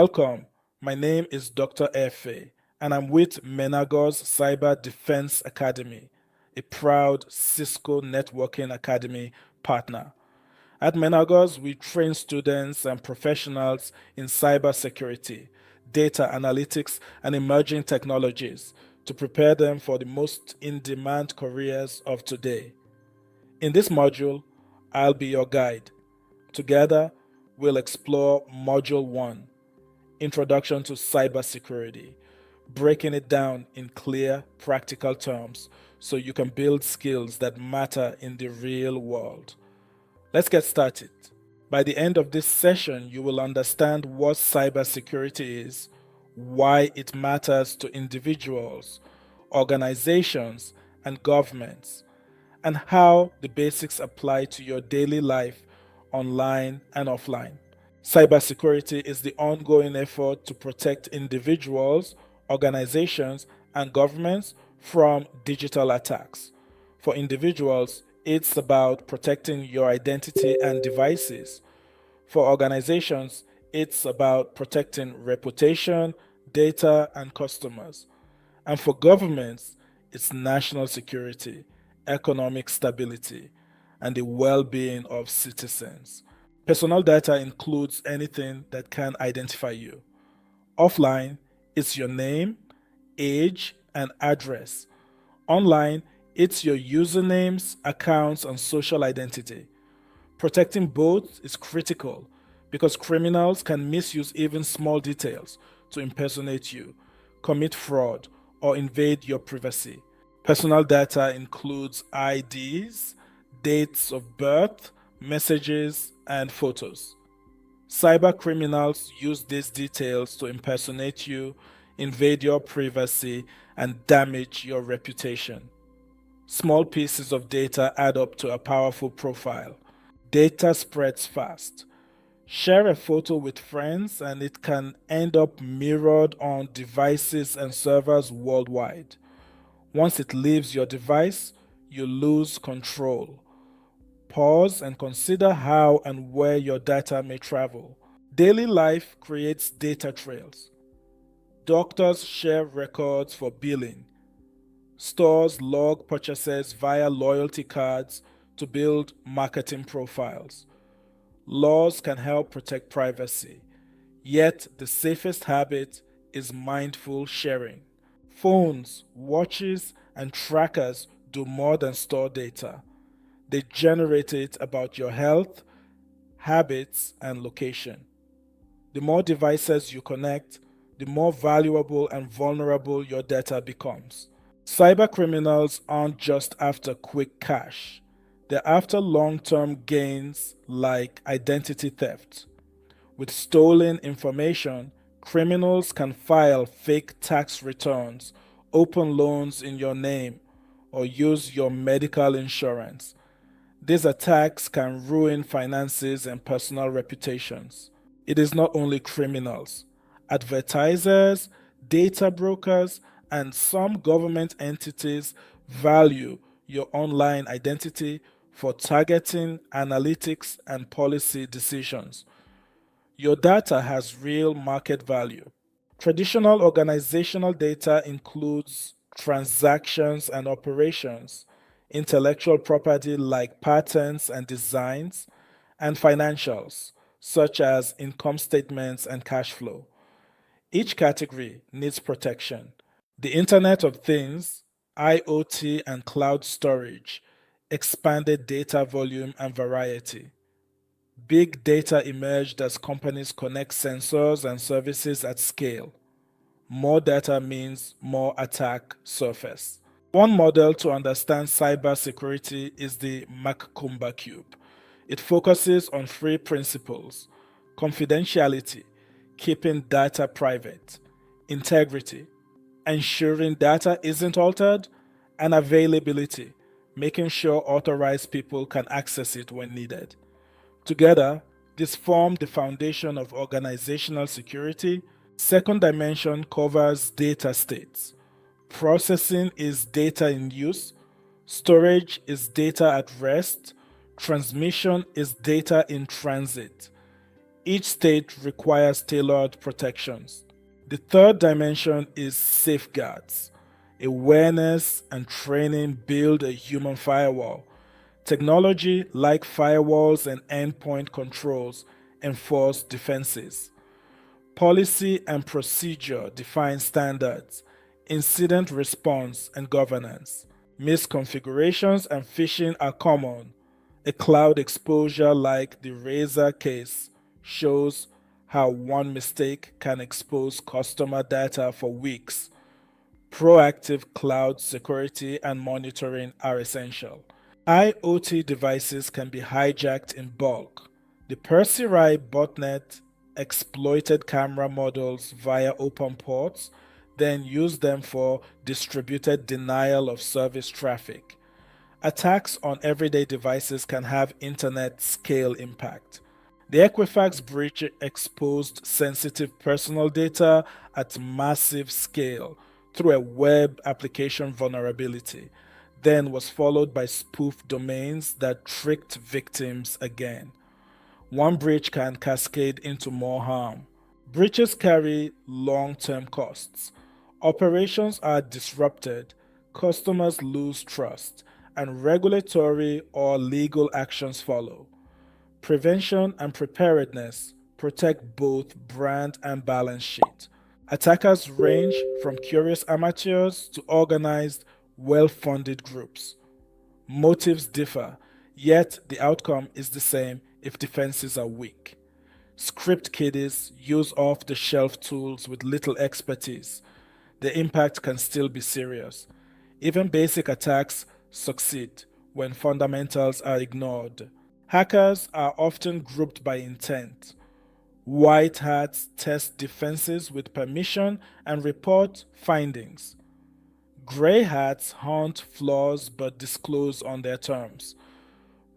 Welcome. My name is Dr. Efe, and I'm with Menagos Cyber Defense Academy, a proud Cisco Networking Academy partner. At Menagos, we train students and professionals in cybersecurity, data analytics, and emerging technologies to prepare them for the most in demand careers of today. In this module, I'll be your guide. Together, we'll explore Module 1, Introduction to Cybersecurity, breaking it down in clear, practical terms so you can build skills that matter in the real world. Let's get started. By the end of this session, you will understand what cybersecurity is, why it matters to individuals, organizations, and governments, and how the basics apply to your daily life online and offline. Cybersecurity is the ongoing effort to protect individuals, organizations, and governments from digital attacks. For individuals, it's about protecting your identity and devices. For organizations, it's about protecting reputation, data, and customers. And for governments, it's national security, economic stability, and the well being of citizens. Personal data includes anything that can identify you. Offline, it's your name, age, and address. Online, it's your usernames, accounts, and social identity. Protecting both is critical because criminals can misuse even small details to impersonate you, commit fraud, or invade your privacy. Personal data includes IDs, dates of birth, messages, and photos. Cybercriminals use these details to impersonate you, invade your privacy, and damage your reputation. Small pieces of data add up to a powerful profile. Data spreads fast. Share a photo with friends, and it can end up mirrored on devices and servers worldwide. Once it leaves your device, you lose control. Pause and consider how and where your data may travel. Daily life creates data trails. Doctors share records for billing. Stores log purchases via loyalty cards to build marketing profiles. Laws can help protect privacy, yet the safest habit is mindful sharing. Phones, watches, and trackers do more than store data. They generate it about your health, habits, and location. The more devices you connect, the more valuable and vulnerable your data becomes. Cybercriminals aren't just after quick cash, they're after long term gains like identity theft. With stolen information, criminals can file fake tax returns, open loans in your name, or use your medical insurance. These attacks can ruin finances and personal reputations. It is not only criminals. Advertisers, data brokers, and some government entities value your online identity for targeting, analytics, and policy decisions. Your data has real market value. Traditional organizational data includes transactions and operations, intellectual property like patents and designs, and financials, such as income statements and cash flow. Each category needs protection. The Internet of Things, IoT, and cloud storage expanded data volume and variety. Big data emerged as companies connect sensors and services at scale. More data means more attack surface. One model to understand cybersecurity is the Macumba Cube. It focuses on three principles: confidentiality, keeping data private; integrity, ensuring data isn't altered; and availability, making sure authorized people can access it when needed. Together, these form the foundation of organizational security. Second dimension covers data states. Processing is data in use, storage is data at rest, transmission is data in transit. Each state requires tailored protections. The third dimension is safeguards. Awareness and training build a human firewall. Technology like firewalls and endpoint controls enforce defenses. Policy and procedure define standards, incident response, and governance. Misconfigurations and phishing are common. A cloud exposure like the Razer case shows how one mistake can expose customer data for weeks. Proactive cloud security and monitoring are essential. IoT devices can be hijacked in bulk. The Persirai botnet exploited camera models via open ports, then used them for distributed denial of service traffic. Attacks on everyday devices can have internet scale impact. The Equifax breach exposed sensitive personal data at massive scale through a web application vulnerability, then was followed by spoof domains that tricked victims again. One breach can cascade into more harm. Breaches carry long term costs. Operations are disrupted, customers lose trust, and regulatory or legal actions follow. Prevention and preparedness protect both brand and balance sheet. Attackers range from curious amateurs to organized, well funded groups. Motives differ, yet the outcome is the same if defenses are weak. Script kiddies use off the shelf tools with little expertise. The impact can still be serious. Even basic attacks succeed when fundamentals are ignored. Hackers are often grouped by intent. White hats test defenses with permission and report findings. Gray hats hunt flaws but disclose on their terms.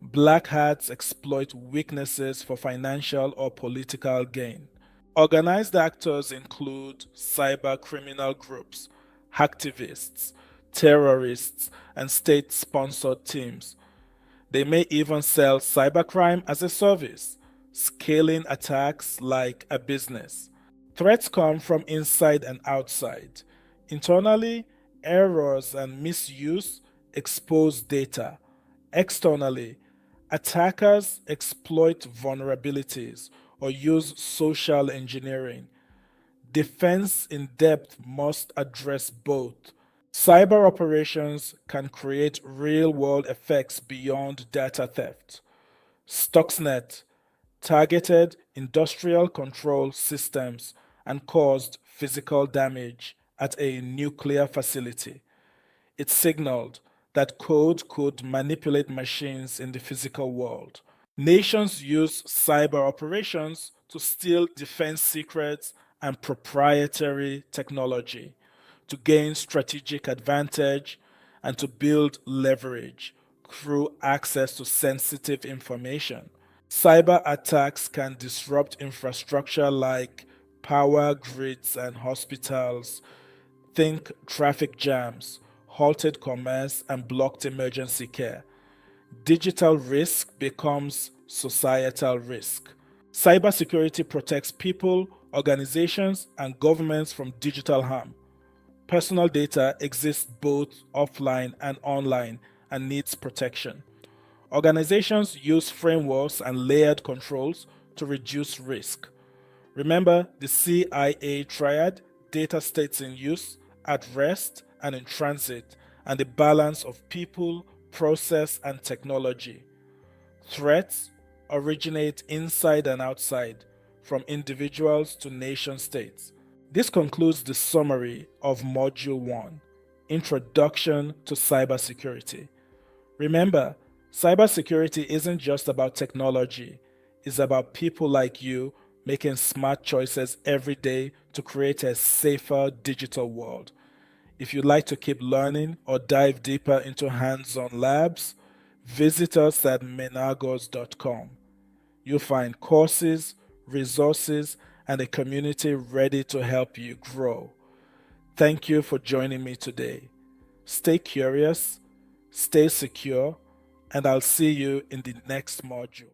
Black hats exploit weaknesses for financial or political gain. Organized actors include cybercriminal groups, hacktivists, terrorists, and state sponsored teams. They may even sell cybercrime as a service, scaling attacks like a business. Threats come from inside and outside. Internally, errors and misuse expose data. Externally, attackers exploit vulnerabilities or use social engineering. Defense in depth must address both. Cyber operations can create real world effects beyond data theft. Stuxnet targeted industrial control systems and caused physical damage at a nuclear facility. It signaled that code could manipulate machines in the physical world. Nations use cyber operations to steal defense secrets and proprietary technology, to gain strategic advantage, and to build leverage through access to sensitive information. Cyber attacks can disrupt infrastructure like power grids and hospitals. Think traffic jams, halted commerce, and blocked emergency care. Digital risk becomes societal risk. Cybersecurity protects people, organizations, and governments from digital harm. Personal data exists both offline and online and needs protection. Organizations use frameworks and layered controls to reduce risk. Remember the CIA triad: data states in use, at rest, and in transit, and the balance of people, process, and technology. Threats originate inside and outside, from individuals to nation states. This concludes the summary of Module 1: Introduction to Cybersecurity. Remember, cybersecurity isn't just about technology, it's about people like you making smart choices every day to create a safer digital world. If you'd like to keep learning or dive deeper into hands on labs, visit us at menagos.com. You'll find courses, resources, and a community ready to help you grow. Thank you for joining me today. Stay curious, stay secure, and I'll see you in the next module.